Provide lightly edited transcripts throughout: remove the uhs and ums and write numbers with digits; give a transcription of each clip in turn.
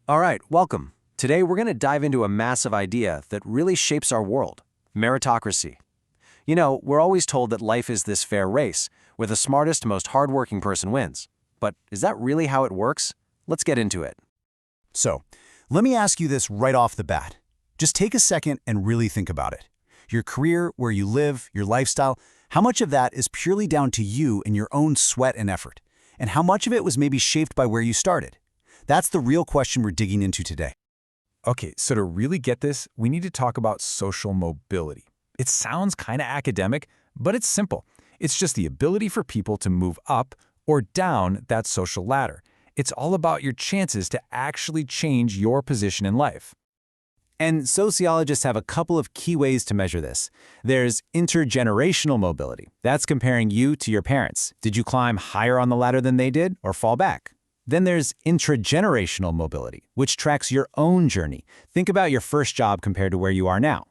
All right, welcome. Today we're going to dive into a massive idea that really shapes our world, meritocracy. You know, we're always told that life is this fair race, where the smartest, most hardworking person wins. But is that really how it works? Let's get into it. So, let me ask you this right off the bat. Just take a second and really think about it. Your career, where you live, your lifestyle, how much of that is purely down to you and your own sweat and effort? And how much of it was maybe shaped by where you started? That's the real question we're digging into today. Okay, so to really get this, we need to talk about social mobility. It sounds kind of academic, but it's simple. It's just the ability for people to move up or down that social ladder. It's all about your chances to actually change your position in life. And sociologists have a couple of key ways to measure this. There's inter-generational mobility. That's comparing you to your parents. Did you climb higher on the ladder than they did or fall back? Then there's intra-generational mobility, which tracks your own journey. Think about your first job compared to where you are now.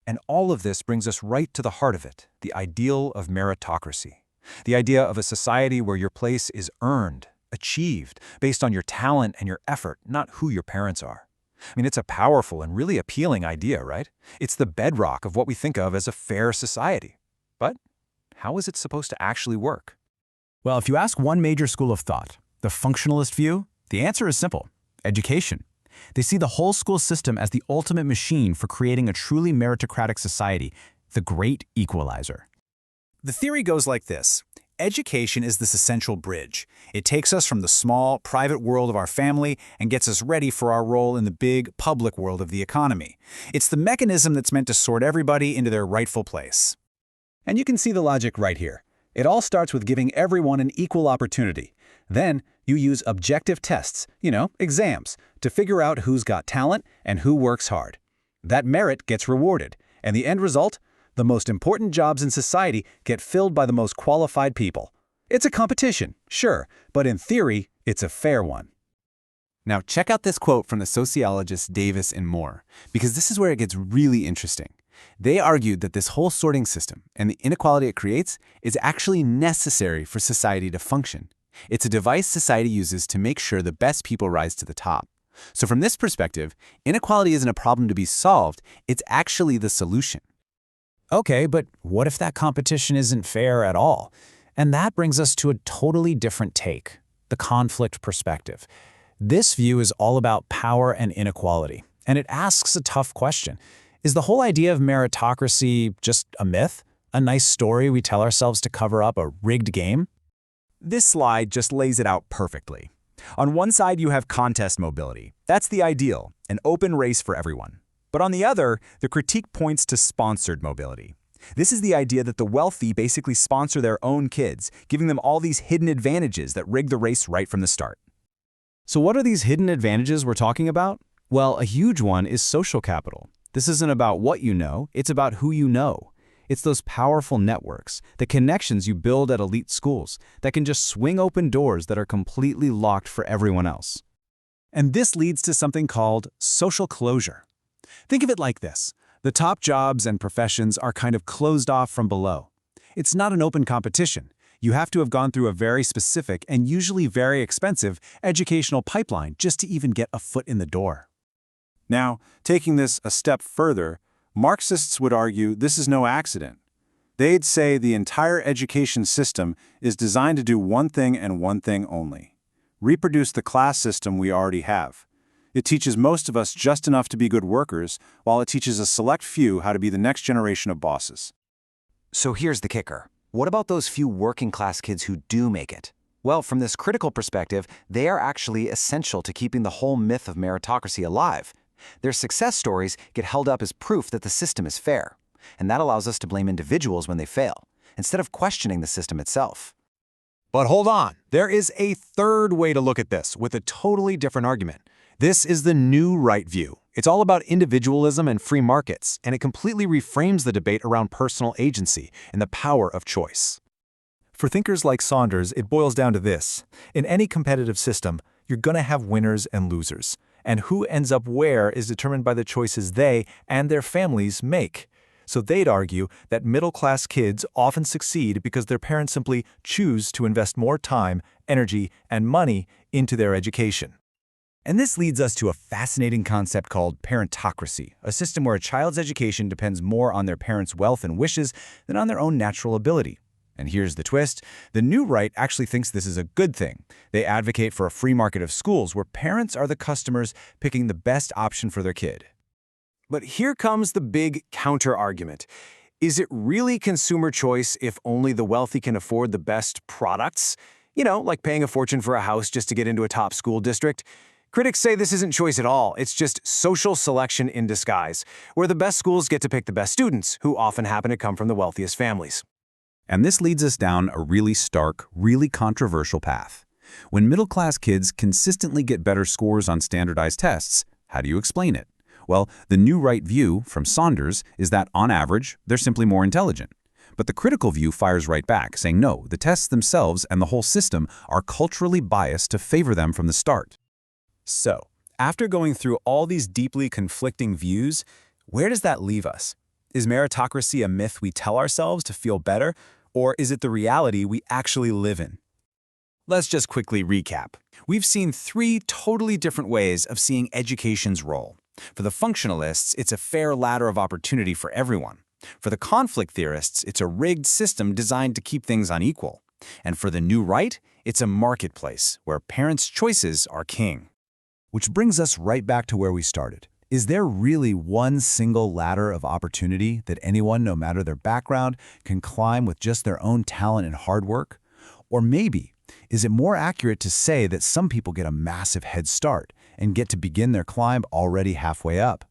And all of this brings us right to the heart of it, the ideal of meritocracy. The idea of a society where your place is earned, achieved, based on your talent and your effort, not who your parents are. I mean, it's a powerful and really appealing idea, right? It's the bedrock of what we think of as a fair society. But how is it supposed to actually work? Well, if you ask one major school of thought, the functionalist view, the answer is simple: education. They see the whole school system as the ultimate machine for creating a truly meritocratic society, the great equalizer. The theory goes like this. Education is this essential bridge. It takes us from the small, private world of our family and gets us ready for our role in the big, public world of the economy. It's the mechanism that's meant to sort everybody into their rightful place. And you can see the logic right here. It all starts with giving everyone an equal opportunity. Then you use objective tests, exams, to figure out who's got talent and who works hard. That merit gets rewarded, and the end result? The most important jobs in society get filled by the most qualified people. It's a competition, sure, but in theory, it's a fair one. Now check out this quote from the sociologists Davis and Moore, because this is where it gets really interesting. They argued that this whole sorting system and the inequality it creates is actually necessary for society to function. It's a device society uses to make sure the best people rise to the top. So from this perspective, inequality isn't a problem to be solved, it's actually the solution. Okay, but what if that competition isn't fair at all? And that brings us to a totally different take, the conflict perspective. This view is all about power and inequality, and it asks a tough question. Is the whole idea of meritocracy just a myth? A nice story we tell ourselves to cover up a rigged game? This slide just lays it out perfectly. On one side, you have contest mobility. That's the ideal, an open race for everyone. But on the other, the critique points to sponsored mobility. This is the idea that the wealthy basically sponsor their own kids, giving them all these hidden advantages that rig the race right from the start. So what are these hidden advantages we're talking about? Well, a huge one is social capital. This isn't about what you know, it's about who you know. It's those powerful networks, the connections you build at elite schools that can just swing open doors that are completely locked for everyone else. And this leads to something called social closure. Think of it like this. The top jobs and professions are kind of closed off from below. It's not an open competition. You have to have gone through a very specific and usually very expensive educational pipeline just to even get a foot in the door. Now, taking this a step further, Marxists would argue this is no accident. They'd say the entire education system is designed to do one thing and one thing only: reproduce the class system we already have. It teaches most of us just enough to be good workers, while it teaches a select few how to be the next generation of bosses. So here's the kicker. What about those few working-class kids who do make it? Well, from this critical perspective, they are actually essential to keeping the whole myth of meritocracy alive. Their success stories get held up as proof that the system is fair, and that allows us to blame individuals when they fail, instead of questioning the system itself. But hold on, there is a third way to look at this with a totally different argument. This is the new right view. It's all about individualism and free markets, and it completely reframes the debate around personal agency and the power of choice. For thinkers like Saunders, it boils down to this. In any competitive system, you're going to have winners and losers. And who ends up where is determined by the choices they and their families make. So they'd argue that middle-class kids often succeed because their parents simply choose to invest more time, energy, and money into their education. And this leads us to a fascinating concept called parentocracy, a system where a child's education depends more on their parents' wealth and wishes than on their own natural ability. And here's the twist. The new right actually thinks this is a good thing. They advocate for a free market of schools where parents are the customers picking the best option for their kid. But here comes the big counter-argument. Is it really consumer choice if only the wealthy can afford the best products? You know, like paying a fortune for a house just to get into a top school district? Critics say this isn't choice at all. It's just social selection in disguise, where the best schools get to pick the best students, who often happen to come from the wealthiest families. And this leads us down a really stark, really controversial path. When middle-class kids consistently get better scores on standardized tests, how do you explain it? Well, the new right view from Saunders is that, on average, they're simply more intelligent. But the critical view fires right back, saying no, the tests themselves and the whole system are culturally biased to favor them from the start. So, after going through all these deeply conflicting views, where does that leave us? Is meritocracy a myth we tell ourselves to feel better, or is it the reality we actually live in? Let's just quickly recap. We've seen 3 totally different ways of seeing education's role. For the functionalists, it's a fair ladder of opportunity for everyone. For the conflict theorists, it's a rigged system designed to keep things unequal. And for the new right, it's a marketplace where parents' choices are king. Which brings us right back to where we started. Is there really one single ladder of opportunity that anyone, no matter their background, can climb with just their own talent and hard work? Or maybe, is it more accurate to say that some people get a massive head start and get to begin their climb already halfway up?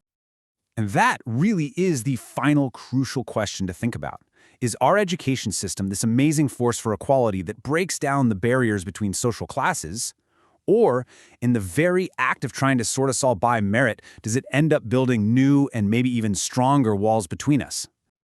And that really is the final crucial question to think about. Is our education system this amazing force for equality that breaks down the barriers between social classes? Or, in the very act of trying to sort us all by merit, does it end up building new and maybe even stronger walls between us?